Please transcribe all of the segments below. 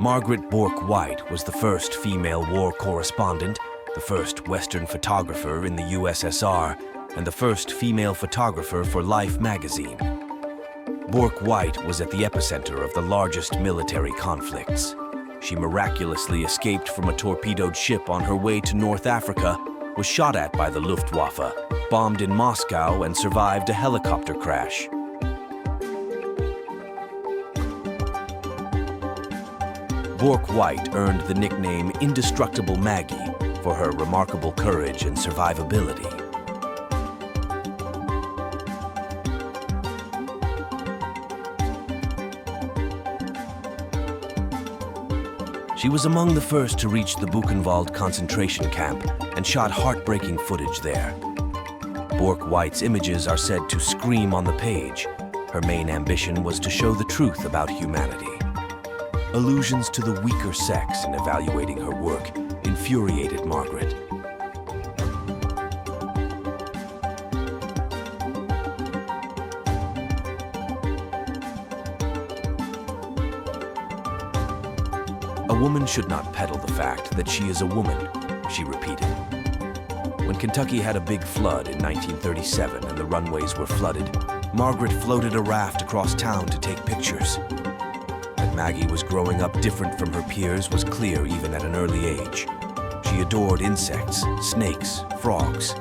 Margaret Bourke White was the first female war correspondent, the first Western photographer in the USSR, and the first female photographer for Life magazine. Bourke White was at the epicenter of the largest military conflicts. She miraculously escaped from a torpedoed ship on her way to North Africa, was shot at by the Luftwaffe, bombed in Moscow, and survived a helicopter crash. Bourke White earned the nickname Indestructible Maggie for her remarkable courage and survivability. She was among the first to reach the Buchenwald concentration camp and shot heartbreaking footage there. Bourke White's images are said to scream on the page. Her main ambition was to show the truth about humanity. Allusions to the weaker sex in evaluating her work infuriated Margaret. A woman should not peddle the fact that she is a woman, she repeated. When Kentucky had a big flood in 1937 and the runways were flooded, Margaret floated a raft across town to take pictures. That Maggie was growing up different from her peers was clear even at an early age. She adored insects, snakes, frogs.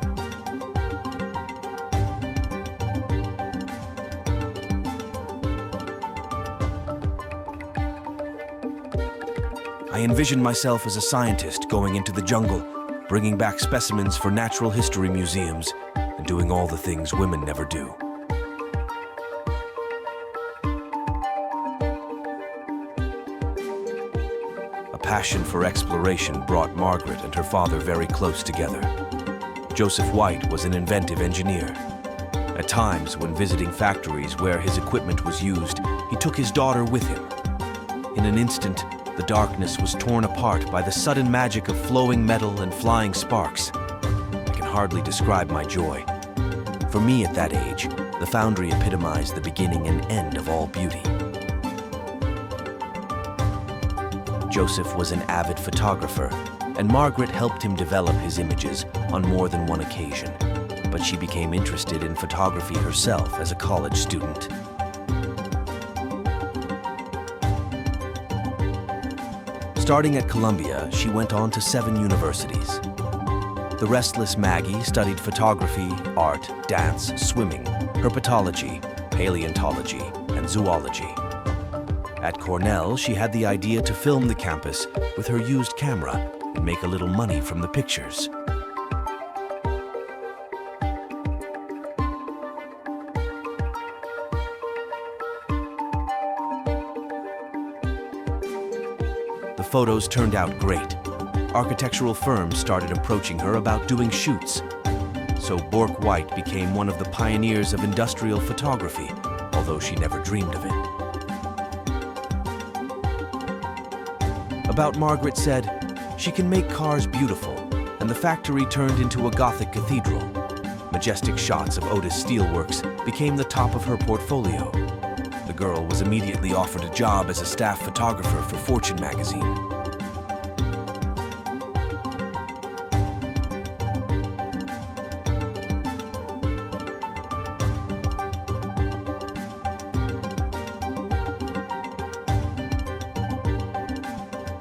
I envisioned myself as a scientist going into the jungle, bringing back specimens for natural history museums, and doing all the things women never do. A passion for exploration brought Margaret and her father very close together. Joseph White was an inventive engineer. At times, when visiting factories where his equipment was used, he took his daughter with him. In an instant, the darkness was torn apart by the sudden magic of flowing metal and flying sparks. I can hardly describe my joy. For me at that age, the foundry epitomized the beginning and end of all beauty. Joseph was an avid photographer, and Margaret helped him develop his images on more than one occasion. But she became interested in photography herself as a college student. Starting at Columbia, she went on to 7 universities. The restless Maggie studied photography, art, dance, swimming, herpetology, paleontology, and zoology. At Cornell, she had the idea to film the campus with her used camera and make a little money from the pictures. The photos turned out great. Architectural firms started approaching her about doing shoots. So Bourke White became one of the pioneers of industrial photography, although she never dreamed of it. About Margaret said, "She can make cars beautiful," and the factory turned into a Gothic cathedral. Majestic shots of Otis Steelworks became the top of her portfolio. The girl was immediately offered a job as a staff photographer for Fortune magazine.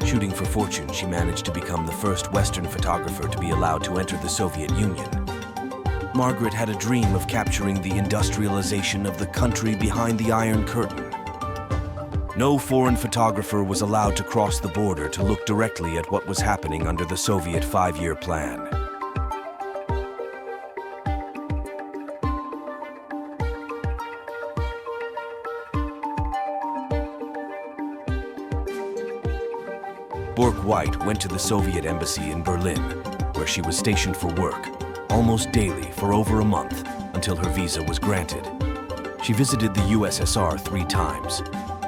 Shooting for Fortune, she managed to become the first Western photographer to be allowed to enter the Soviet Union. Margaret had a dream of capturing the industrialization of the country behind the Iron Curtain. No foreign photographer was allowed to cross the border to look directly at what was happening under the Soviet 5-year plan. Bourke White went to the Soviet embassy in Berlin, where she was stationed for work, almost daily for over a month, until her visa was granted. She visited the USSR 3 times.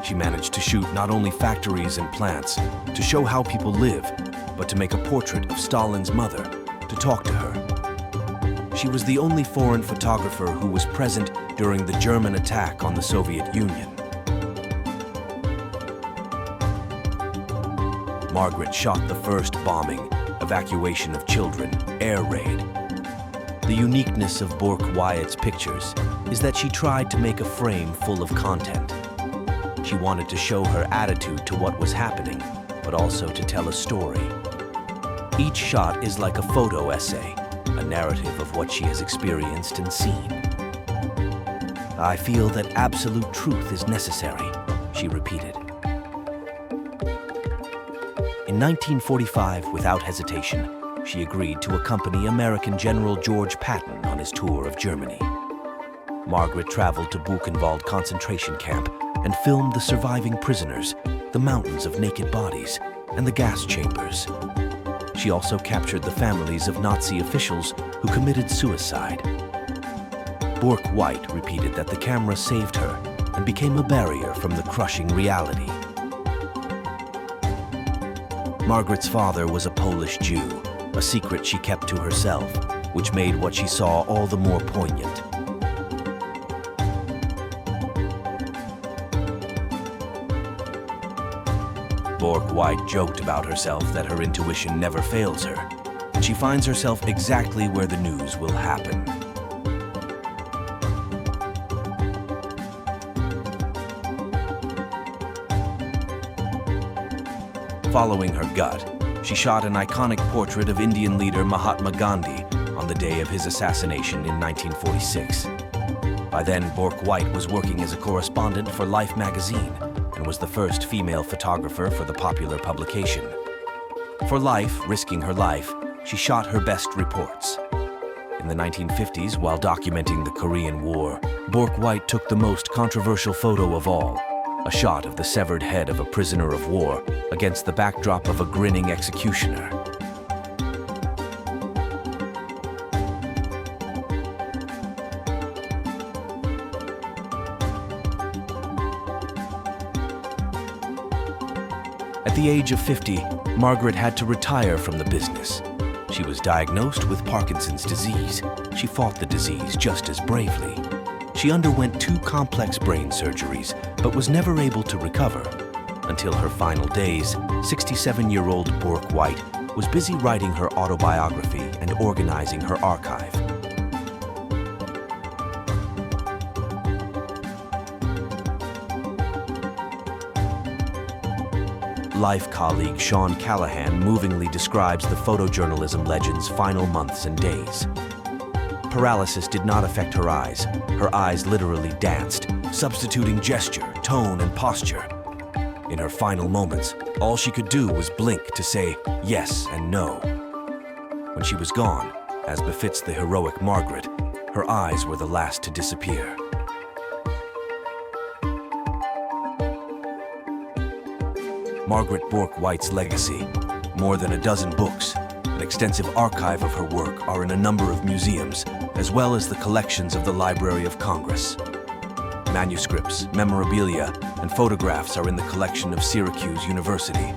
She managed to shoot not only factories and plants, to show how people live, but to make a portrait of Stalin's mother, to talk to her. She was the only foreign photographer who was present during the German attack on the Soviet Union. Margaret shot the first bombing, evacuation of children, air raid. The uniqueness of Bourke White's pictures is that she tried to make a frame full of content. She wanted to show her attitude to what was happening, but also to tell a story. Each shot is like a photo essay, a narrative of what she has experienced and seen. "I feel that absolute truth is necessary," she repeated. In 1945, without hesitation, she agreed to accompany American General George Patton on his tour of Germany. Margaret traveled to Buchenwald concentration camp and filmed the surviving prisoners, the mountains of naked bodies, and the gas chambers. She also captured the families of Nazi officials who committed suicide. Bourke White repeated that the camera saved her and became a barrier from the crushing reality. Margaret's father was a Polish Jew, a secret she kept to herself, which made what she saw all the more poignant. Bourke White joked about herself that her intuition never fails her, and she finds herself exactly where the news will happen. Following her gut, she shot an iconic portrait of Indian leader Mahatma Gandhi on the day of his assassination in 1946. By then, Bourke White was working as a correspondent for Life magazine and was the first female photographer for the popular publication. For Life, risking her life, she shot her best reports. In the 1950s, while documenting the Korean War, Bourke White took the most controversial photo of all, a shot of the severed head of a prisoner of war against the backdrop of a grinning executioner. At the age of 50, Margaret had to retire from the business. She was diagnosed with Parkinson's disease. She fought the disease just as bravely. She underwent 2 complex brain surgeries, but was never able to recover. Until her final days, 67-year-old Bourke White was busy writing her autobiography and organizing her archive. Life colleague Sean Callahan movingly describes the photojournalism legend's final months and days. Paralysis did not affect her eyes. Her eyes literally danced, substituting gesture, tone, and posture. In her final moments, all she could do was blink to say yes and no. When she was gone, as befits the heroic Margaret, her eyes were the last to disappear. Margaret Bourke White's legacy, more than a dozen books, an extensive archive of her work are in a number of museums, as well as the collections of the Library of Congress. Manuscripts, memorabilia, and photographs are in the collection of Syracuse University.